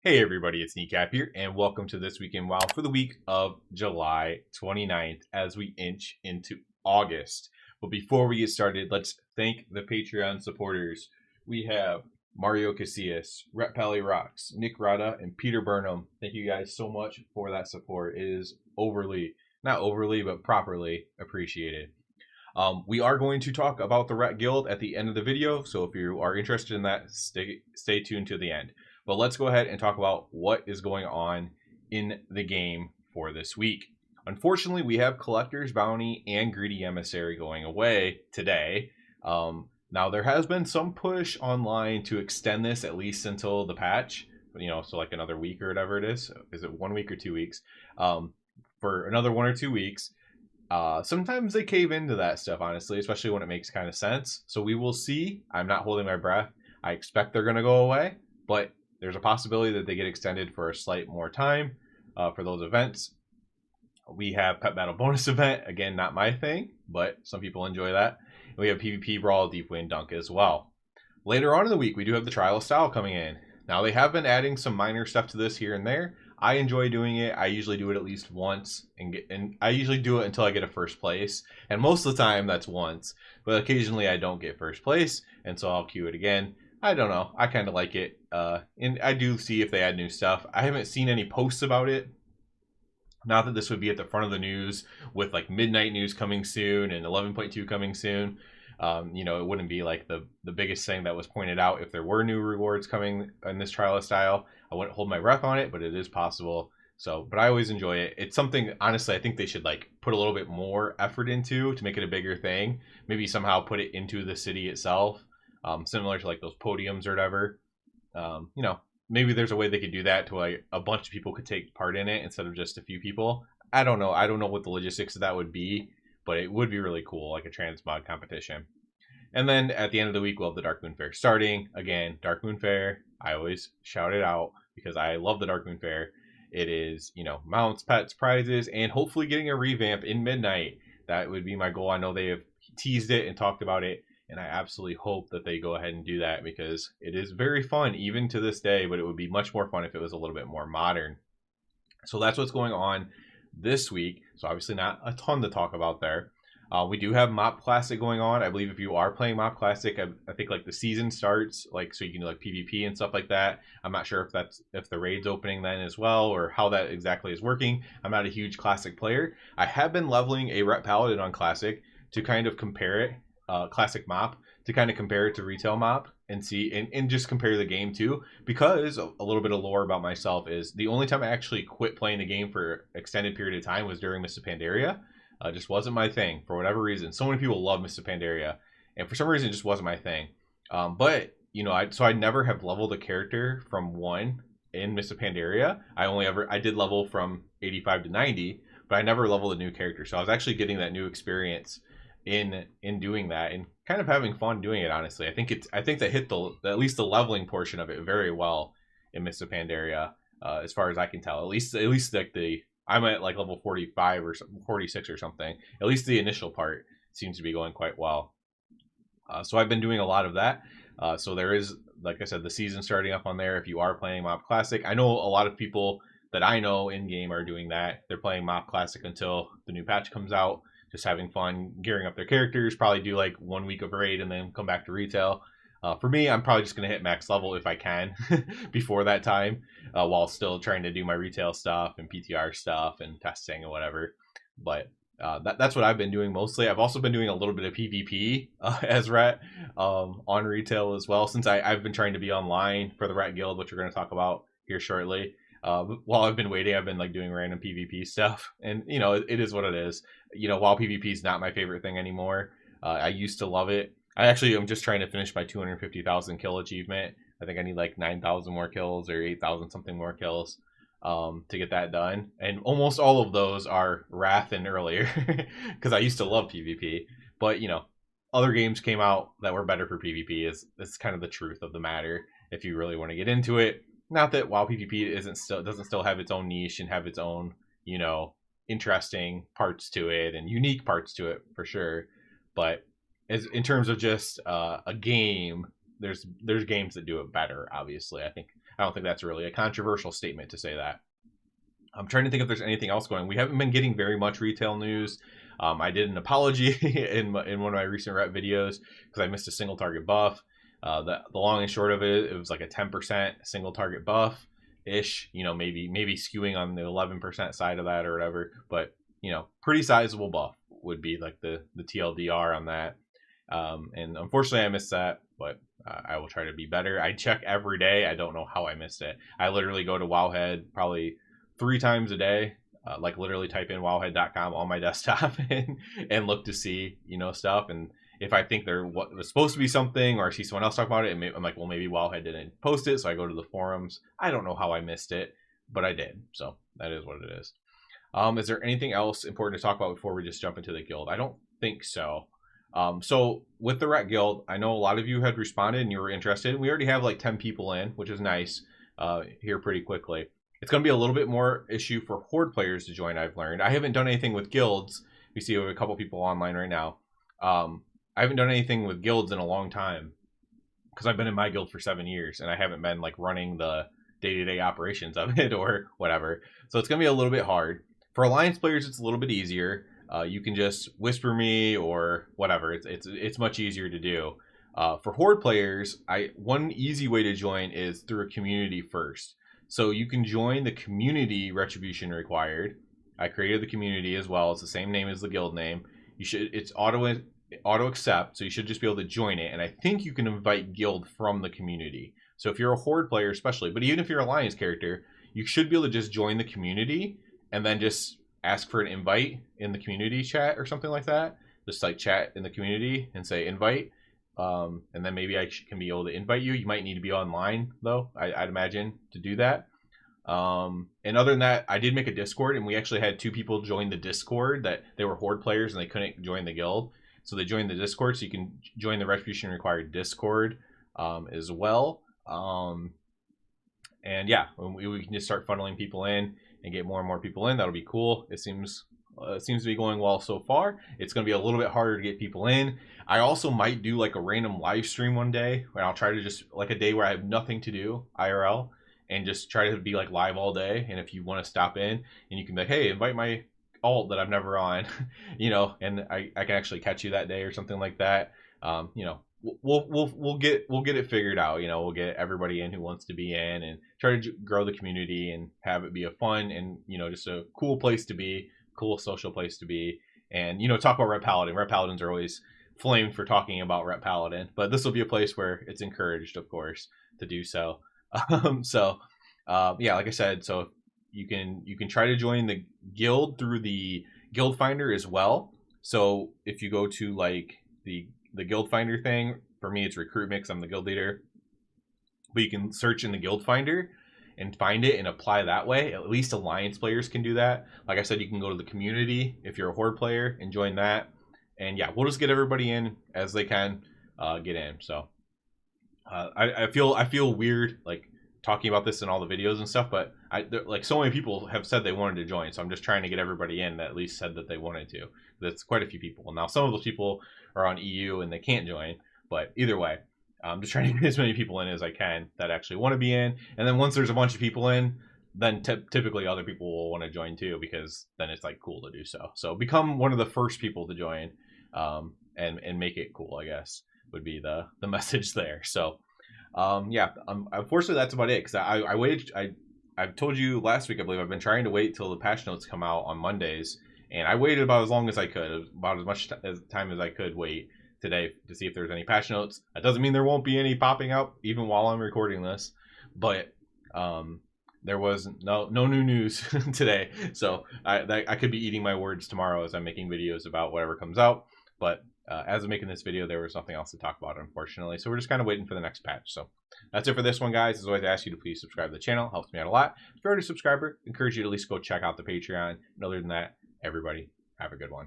Hey everybody, it's Kneecap here, and welcome to This Week in WoW for the week of July 29th as we inch into August. But before we get started, let's thank the Patreon supporters. We have Mario Casillas, Ret Rocks, Nick Rada, and Peter Burnham. Thank you guys so much for that support. It is not overly, but properly appreciated. We are going to talk about the Ret Guild at the end of the video, so if you are interested in that, stay tuned to the end. But let's go ahead and talk about what is going on in the game for this week. Unfortunately, we have Collector's Bounty and Greedy Emissary going away today. Now, there has been some push online to extend this at least until the patch, so like another week or whatever it is. Is it 1 week or 2 weeks? For another 1 or 2 weeks. Sometimes they cave into that stuff, honestly, especially when it makes kind of sense. So we will see. I'm not holding my breath. I expect they're going to go away, but there's a possibility that they get extended for a slight more time for those events. We have Pet Battle Bonus Event. Again, not my thing, but some people enjoy that. And we have PvP Brawl, Deep Wind Dunk as well. Later on in the week, we do have the Trial of Style coming in. Now, they have been adding some minor stuff to this here and there. I enjoy doing it. I usually do it at least once, and I usually do it until I get a first place. And most of the time, that's once. But occasionally, I don't get first place, and so I'll queue it again. I don't know. I kind of like it. And I do see if they add new stuff. I haven't seen any posts about it. Not that this would be at the front of the news with like midnight news coming soon and 11.2 coming soon. It wouldn't be like the biggest thing that was pointed out if there were new rewards coming in this trial of style. I wouldn't hold my breath on it, but it is possible. But I always enjoy it. It's something, honestly, I think they should like put a little bit more effort into to make it a bigger thing. Maybe somehow put it into the city itself. Similar to like those podiums or whatever. Maybe there's a way they could do that to like a bunch of people could take part in it instead of just a few people. I don't know. I don't know what the logistics of that would be, but it would be really cool, like a transmog competition. And then at the end of the week, we'll have the Dark Moon Fair starting. Again, Dark Moon Fair, I always shout it out because I love the Dark Moon Fair. It is, mounts, pets, prizes, and hopefully getting a revamp in Midnight. That would be my goal. I know they have teased it and talked about it. And I absolutely hope that they go ahead and do that because it is very fun even to this day, but it would be much more fun if it was a little bit more modern. So that's what's going on this week. So obviously not a ton to talk about there. We do have MoP Classic going on. I believe if you are playing MoP Classic, I think like the season starts, like so you can do like PvP and stuff like that. I'm not sure if the raid's opening then as well or how that exactly is working. I'm not a huge Classic player. I have been leveling a Ret Paladin on Classic to kind of compare it. Classic MoP to kind of compare it to retail MoP and see and just compare the game too, because a little bit of lore about myself is the only time I actually quit playing the game for extended period of time was during Mists of Pandaria. Just wasn't my thing for whatever reason. So many people love Mists of Pandaria, and for some reason it just wasn't my thing. But I never have leveled a character from 1 in Mists of Pandaria. I did level from 85 to 90, but I never leveled a new character. So I was actually getting that new experience in doing that and kind of having fun doing it. Honestly, I think they hit at least the leveling portion of it very well in Mists of Pandaria, as far as I can tell. At least like I'm at like level 45 or 46 or something. At least the initial part seems to be going quite well. So I've been doing a lot of that. So there is, like I said, the season starting up on there. If you are playing MoP Classic, I know a lot of people that I know in game are doing that. They're playing MoP Classic until the new patch comes out. Just having fun, gearing up their characters, probably do like 1 week of raid and then come back to retail. For me, I'm probably just going to hit max level if I can before that time, while still trying to do my retail stuff and PTR stuff and testing and whatever. But that's what I've been doing mostly. I've also been doing a little bit of PvP as Ret on retail as well, since I've been trying to be online for the Ret Guild, which we're going to talk about here shortly. While I've been waiting, I've been like doing random PvP stuff, and it is what it is. While PvP is not my favorite thing anymore, I used to love it. I'm just trying to finish my 250,000 kill achievement. I think I need like 9,000 more kills or 8,000 something more kills to get that done. And almost all of those are Wrath and earlier because I used to love PvP. But other games came out that were better for PvP. Is kind of the truth of the matter if you really want to get into it. Not that WoW PvP doesn't still have its own niche and have its own, interesting parts to it and unique parts to it for sure. But in terms of just a game, there's games that do it better. Obviously, I don't think that's really a controversial statement to say that. I'm trying to think if there's anything else going. We haven't been getting very much retail news. I did an apology in one of my recent rep videos because I missed a single target buff. The long and short of it, it was like a 10% single target buff ish. You know, maybe skewing on the 11% side of that or whatever. But you know, pretty sizable buff would be like the TLDR on that. And unfortunately, I missed that, but I will try to be better. I check every day. I don't know how I missed it. I literally go to Wowhead probably 3 times a day. Like literally type in wowhead.com on my desktop and look to see, you know, stuff. And if I think there was supposed to be something, or I see someone else talk about it, I'm like, well, maybe Wowhead didn't post it, so I go to the forums. I don't know how I missed it, but I did. So that is what it is. Is there anything else important to talk about before we just jump into the guild? I don't think so. So with the Ret Guild, I know a lot of you had responded and you were interested. We already have like 10 people in, which is nice, here pretty quickly. It's going to be a little bit more issue for Horde players to join, I've learned. I haven't done anything with guilds. We see a couple people online right now. I haven't done anything with guilds in a long time because I've been in my guild for 7 years and I haven't been like running the day-to-day operations of it or whatever. So it's going to be a little bit hard. For Alliance players, it's a little bit easier. You can just whisper me or whatever. It's much easier to do. For Horde players, one easy way to join is through a community first. So you can join the community retribution required. I created the community as well. It's the same name as the guild name. It's auto accept, so you should just be able to join it. And I think you can invite guild from the community. So if you're a Horde player especially, but even if you're an Alliance character, you should be able to just join the community and then just ask for an invite in the community chat or something like that. Just like chat in the community and say invite. And then maybe I can be able to invite you. You might need to be online though, I'd imagine, to do that. And other than that, I did make a Discord, and we actually had 2 people join the Discord that they were Horde players and they couldn't join the guild. So they joined the Discord, so you can join the Retribution Required Discord as well. And yeah, we can just start funneling people in and get more and more people in. That'll be cool. It seems to be going well so far. It's going to be a little bit harder to get people in. I also might do like a random live stream one day where I'll try to just like a day where I have nothing to do IRL and just try to be like live all day. And if you want to stop in and you can be like, hey, invite my alt that I'm never on, you know, and I can actually catch you that day or something like that. You know, we'll get it figured out. You know, we'll get everybody in who wants to be in and try to grow the community and have it be a fun and, you know, just a cool place to be, cool social place to be. And, you know, talk about Ret Paladin. Ret Paladins are always flamed for talking about Ret Paladin, but this will be a place where it's encouraged, of course, to do so. Yeah, like I said, so you can try to join the guild through the guild finder as well. So if you go to like the guild finder thing, for me it's recruit mix, I'm the guild leader, but you can search in the guild finder and find it and apply that way. At least Alliance players can do that. Like I said, you can go to the community if you're a Horde player and join that. And yeah, we'll just get everybody in as they can get in. So I feel weird like talking about this in all the videos and stuff, but like so many people have said they wanted to join, so I'm just trying to get everybody in that at least said that they wanted to. That's quite a few people. Now some of those people are on EU and they can't join, but either way, I'm just trying to get as many people in as I can that actually want to be in. And then once there's a bunch of people in, then typically other people will want to join too, because then it's like cool to do so. So become one of the first people to join, and make it cool, I guess, would be the message there. So yeah, unfortunately that's about it, because I waited. I've told you last week, I believe, I've been trying to wait till the patch notes come out on Mondays, and I waited about as long as I could, about as much time as I could wait today to see if there's any patch notes. That doesn't mean there won't be any popping up even while I'm recording this, but there was no new news today, so I could be eating my words tomorrow as I'm making videos about whatever comes out. But as I'm making this video, there was nothing else to talk about, unfortunately. So we're just kind of waiting for the next patch. So that's it for this one, guys. As always, I ask you to please subscribe to the channel. Helps me out a lot. If you're already a subscriber, I encourage you to at least go check out the Patreon. And other than that, everybody, have a good one.